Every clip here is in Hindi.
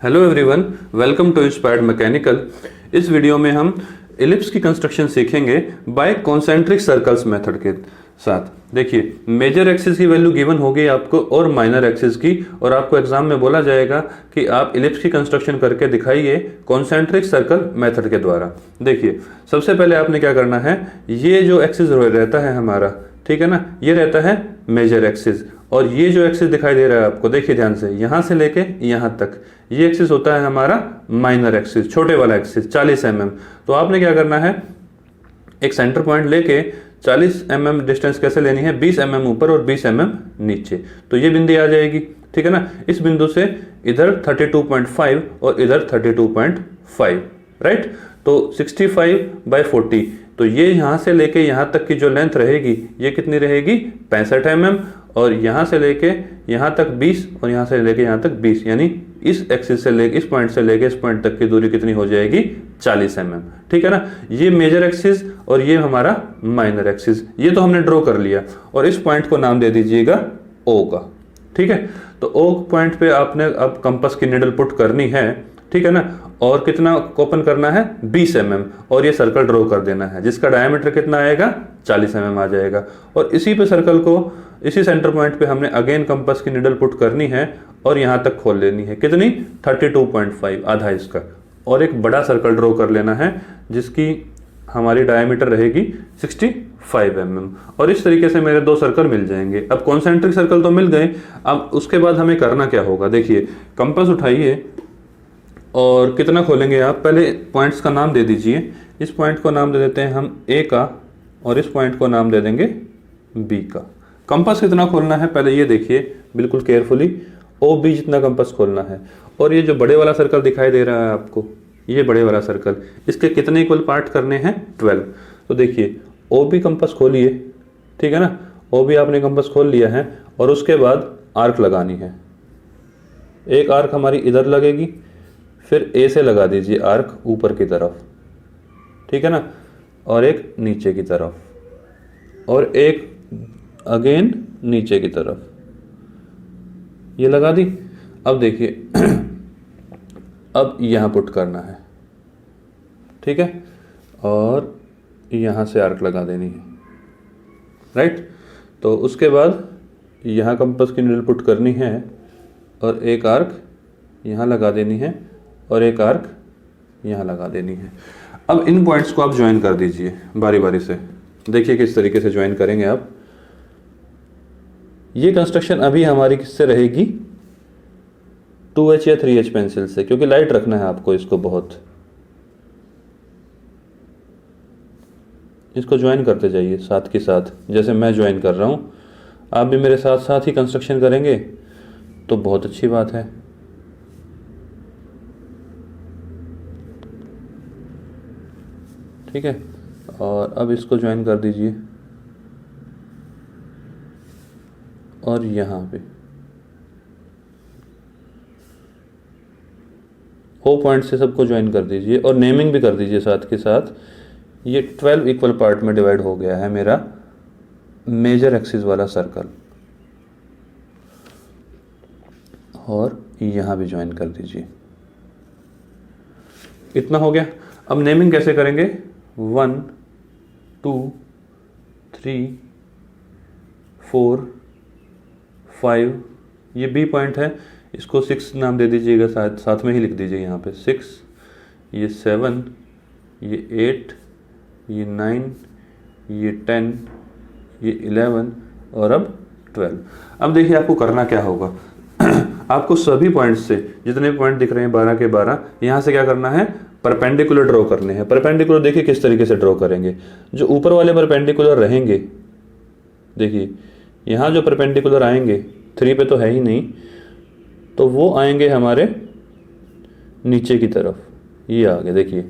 Hello everyone, welcome to Inspired Mechanical. इस वीडियो में हम इलिप्स की कंस्ट्रक्शन सीखेंगे बाय कॉन्सेंट्रिक सर्कल्स मेथड के साथ। देखिए, मेजर एक्सिस की वैल्यू गिवन होगी आपको और माइनर एक्सिस की, और आपको एग्जाम में बोला जाएगा कि आप इलिप्स की कंस्ट्रक्शन करके दिखाइए कॉन्सेंट्रिक सर्कल मेथड के द्वारा। देखिए, सबसे पहले आपने क्या करना है, ये जो एक्सिस रहता है हमारा, ठीक है ना, ये रहता है मेजर एक्सिस, और ये जो एक्सिस दिखाई दे रहा है आपको, देखिए ध्यान से, यहां से लेके यहां तक ये एक्सिस होता है हमारा माइनर एक्सिस, छोटे वाला एक्सिस 40 mm। तो आपने क्या करना है, एक सेंटर पॉइंट लेके 40 mm डिस्टेंस कैसे लेनी है, 20 mm ऊपर और 20 mm नीचे, तो ये बिंदी आ जाएगी, ठीक है ना। इस बिंदु से इधर 32.5 और इधर 32.5, राइट। तो 65/40, तो ये यहां से लेके यहां तक की जो लेंथ रहेगी ये कितनी रहेगी, 65 mm, और यहां से लेके यहां तक 20 और यहां से लेके यहां तक 20, यानी इस एक्सिस से लेके इस पॉइंट से लेके इस पॉइंट तक की दूरी कितनी हो जाएगी, 40 mm, ठीक है ना। ये मेजर एक्सिस और ये हमारा माइनर एक्सिस, ये तो हमने ड्रॉ कर लिया, और इस पॉइंट को नाम दे दीजिएगा O का, ठीक है। तो O पॉइंट पे आपने अब कंपास की निडल पुट करनी है, ठीक है ना, और कितना ओपन करना है, 20 mm, और ये सर्कल ड्रॉ कर देना है जिसका डायमीटर कितना आएगा, 40 mm आ जाएगा। और इसी पे सर्कल को, इसी सेंटर पॉइंट पे हमने अगेन कंपास की निडल पुट करनी है और यहां तक खोल लेनी है, कितनी, 32.5, आधा इसका, और एक बड़ा सर्कल ड्रॉ कर लेना है जिसकी हमारी डायमीटर रहेगी 65 mm। और इस तरीके से मेरे दो सर्कल मिल जाएंगे। अब कॉन्सेंट्रिक सर्कल तो मिल गए, अब उसके बाद हमें करना क्या होगा, देखिए, कंपास उठाइए और कितना खोलेंगे आप, पहले पॉइंट्स का नाम दे दीजिए। इस पॉइंट को नाम दे देते हैं हम A का, और इस पॉइंट को नाम दे देंगे B का। कंपास कितना खोलना है पहले ये देखिए बिल्कुल केयरफुली, OB जितना कंपास खोलना है। और ये जो बड़े वाला सर्कल दिखाई दे रहा है आपको, ये बड़े वाला सर्कल, इसके कितने इक्वल पार्ट करने हैं, 12। तो देखिए, OB कंपास खोलिए, ठीक है ना, OB आपने कंपास खोल लिया है, और उसके बाद आर्क लगानी है। एक आर्क हमारी इधर लगेगी, फिर A से लगा दीजिए आर्क ऊपर की तरफ, ठीक है ना, और एक नीचे की तरफ, और एक अगेन नीचे की तरफ, ये लगा दी। अब देखिए अब यहां पुट करना है, ठीक है, और यहां से आर्क लगा देनी है, राइट। तो उसके बाद यहां कंपास की निडल पुट करनी है, और एक आर्क यहां लगा देनी है, और एक आर्क यहां लगा देनी है। अब इन पॉइंट्स को आप ज्वाइन कर दीजिए बारी बारी से, देखिए किस तरीके से ज्वाइन करेंगे आप। ये कंस्ट्रक्शन अभी हमारी किससे रहेगी, 2H या 3H पेंसिल से, क्योंकि लाइट रखना है आपको इसको बहुत। इसको ज्वाइन करते जाइए साथ के साथ, जैसे मैं ज्वाइन कर रहा हूं, आप भी मेरे साथ साथ ही कंस्ट्रक्शन करेंगे तो बहुत अच्छी बात है। ठीक है, और अब इसको ज्वाइन कर दीजिए, और यहाँ पे O पॉइंट से सबको ज्वाइन कर दीजिए, और नेमिंग भी कर दीजिए साथ के साथ। ये 12 इक्वल पार्ट में डिवाइड हो गया है मेरा मेजर एक्सिस वाला सर्कल, और यहाँ भी ज्वाइन कर दीजिए। इतना हो गया। अब नेमिंग कैसे करेंगे, 1 2 3 4 5, ये B पॉइंट है, इसको 6 नाम दे दीजिएगा, साथ में ही लिख दीजिए यहाँ पे 6, ये 7, ये 8, ये 9, ये 10, ये 11, और अब 12। अब देखिए आपको करना क्या होगा आपको सभी पॉइंट्स से, जितने पॉइंट दिख रहे हैं 12 के 12, यहाँ से क्या करना है, परपेंडिकुलर ड्रॉ करने हैं। परपेंडिकुलर देखिए किस तरीके से ड्रॉ करेंगे, जो ऊपर वाले परपेंडिकुलर रहेंगे, देखिए यहाँ जो परपेंडिकुलर आएंगे, 3 पे तो है ही नहीं, तो वो आएंगे हमारे नीचे की तरफ, ये आगे देखिए,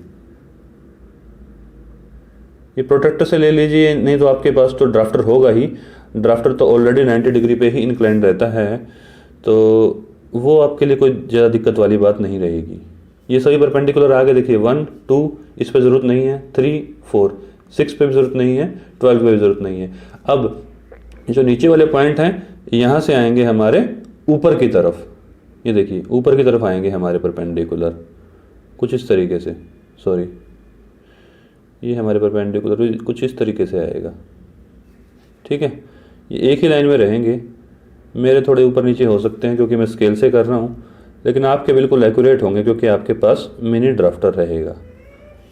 ये प्रोटेक्टर से ले लीजिए, नहीं तो आपके पास तो ड्राफ्टर होगा ही। ड्राफ्टर तो ऑलरेडी 90 डिग्री पे ही इंक्लाइंड रहता है, तो वो आपके लिए कोई ज़्यादा दिक्कत वाली बात नहीं रहेगी। ये सभी परपेंडिकुलर आगे देखिए, 1 2 इस पर ज़रूरत नहीं है, 3 4 6 पे भी ज़रूरत नहीं है, 12 पे भी ज़रूरत नहीं है। अब जो नीचे वाले पॉइंट हैं यहाँ से आएंगे हमारे ऊपर की तरफ, ये देखिए ऊपर की तरफ आएंगे हमारे परपेंडिकुलर कुछ इस तरीके से, सॉरी ये हमारे परपेंडिकुलर कुछ इस तरीके से आएगा, ठीक है। ये एक ही लाइन में रहेंगे, मेरे थोड़े ऊपर नीचे हो सकते हैं क्योंकि मैं स्केल से कर रहा हूँ, लेकिन आपके बिल्कुल एक्यूरेट होंगे क्योंकि आपके पास मिनी ड्राफ्टर रहेगा,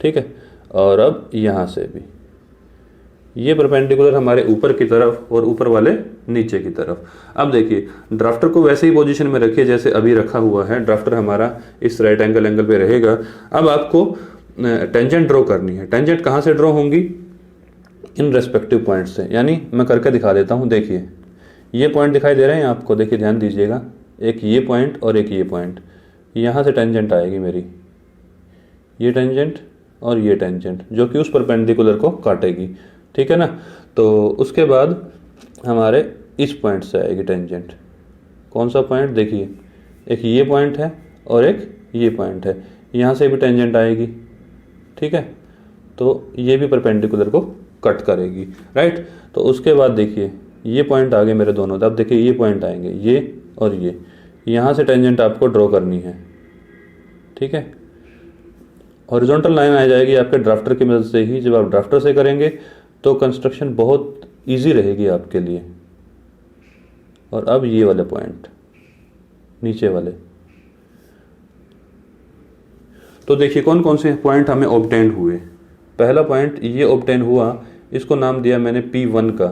ठीक है। और अब यहाँ से भी ये परपेंडिकुलर हमारे ऊपर की तरफ और ऊपर वाले नीचे की तरफ। अब देखिए ड्राफ्टर को वैसे ही पोजीशन में रखिए जैसे अभी रखा हुआ है, ड्राफ्टर हमारा इस राइट एंगल पे रहेगा। अब आपको टेंजेंट ड्रॉ करनी है। टेंजेंट कहाँ से ड्रॉ होंगी? इन रेस्पेक्टिव पॉइंट से, यानी मैं करके दिखा देता हूँ। देखिए ये पॉइंट दिखाई दे रहे हैं आपको, देखिए ध्यान दीजिएगा, एक ये पॉइंट और एक ये पॉइंट, यहाँ से टेंजेंट आएगी मेरी, ये टेंजेंट और ये टेंजेंट जो कि उस परपेंडिकुलर को काटेगी, ठीक है ना। तो उसके बाद हमारे इस पॉइंट से आएगी टेंजेंट। कौन सा पॉइंट? देखिए एक ये पॉइंट है और एक ये पॉइंट है, यहाँ से भी टेंजेंट आएगी, ठीक है। तो ये भी परपेंडिकुलर को कट करेगी, राइट। तो उसके बाद देखिए ये पॉइंट आ गए मेरे दोनों, अब देखिए ये पॉइंट आएंगे, ये और ये, यहाँ से टेंजेंट आपको ड्रॉ करनी है, ठीक है। हॉरिजॉन्टल लाइन आ जाएगी आपके ड्राफ्टर की मदद से ही। जब आप ड्राफ्टर से करेंगे तो कंस्ट्रक्शन बहुत इजी रहेगी आपके लिए। और अब ये वाले पॉइंट नीचे वाले, तो देखिए कौन कौन से पॉइंट हमें ऑब्टेन हुए। पहला पॉइंट ये ऑब्टेन हुआ, इसको नाम दिया मैंने P1 का।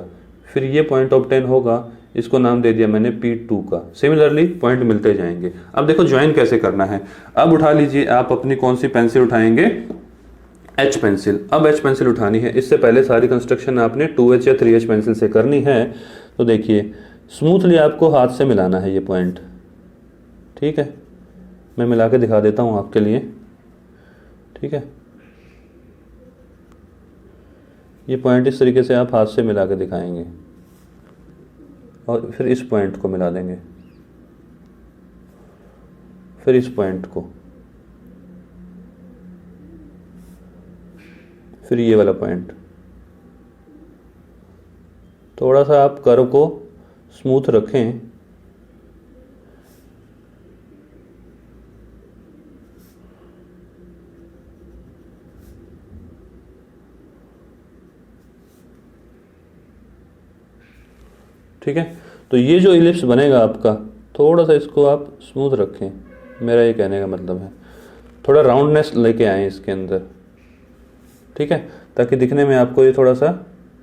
फिर ये पॉइंट ऑब्टेन होगा, इसको नाम दे दिया मैंने P2 का। सिमिलरली पॉइंट मिलते जाएंगे। अब देखो ज्वाइन कैसे करना है। अब उठा लीजिए आप अपनी कौन सी पेंसिल उठाएंगे? H pencil. अब H पेंसिल उठानी है। इससे पहले सारी कंस्ट्रक्शन आपने 2H या 3H पेंसिल से करनी है। तो देखिए स्मूथली आपको हाथ से मिलाना है ये पॉइंट, ठीक है। मैं मिला के दिखा देता हूँ आपके लिए, ठीक है। ये पॉइंट इस तरीके से आप हाथ से मिला के दिखाएंगे और फिर इस पॉइंट को मिला देंगे, फिर इस पॉइंट को, फिर ये वाला पॉइंट। थोड़ा सा आप कर्व को स्मूथ रखें, ठीक है। तो ये जो इलिप्स बनेगा आपका, थोड़ा सा इसको आप स्मूथ रखें, मेरा ये कहने का मतलब है। थोड़ा राउंडनेस लेके आएँ इसके अंदर, ठीक है, ताकि दिखने में आपको ये थोड़ा सा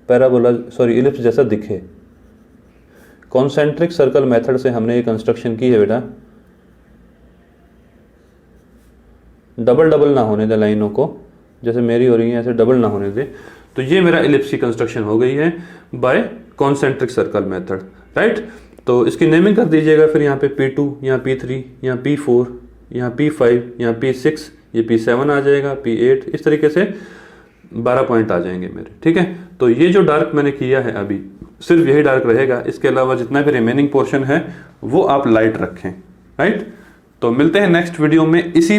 पैराबोला इलिप्स जैसा दिखे। कॉन्सेंट्रिक सर्कल मेथड से हमने ये कंस्ट्रक्शन की है बेटा। डबल डबल ना होने दे लाइनों को, जैसे मेरी हो रही है ऐसे डबल ना होने दे। तो ये मेरा इलिप्स की कंस्ट्रक्शन हो गई है by concentric circle method, right. तो इसकी नेमिंग कर दीजिएगा फिर यहाँ पे P2, यहाँ P3, यहाँ P4, यहाँ P5, यहाँ P6, ये P7 आ जाएगा, P8, इस तरीके से 12 पॉइंट आ जाएंगे मेरे, ठीक है। तो ये जो डार्क मैंने किया है अभी सिर्फ यही डार्क रहेगा, इसके अलावा जितना भी रिमेनिंग पोर्शन है वो आप लाइट रखें, राइट। तो मिलते हैं नेक्स्ट वीडियो में, इसी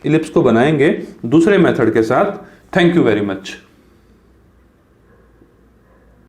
इलिप्स को बनाएंगे दूसरे मेथड के साथ। Thank you very much.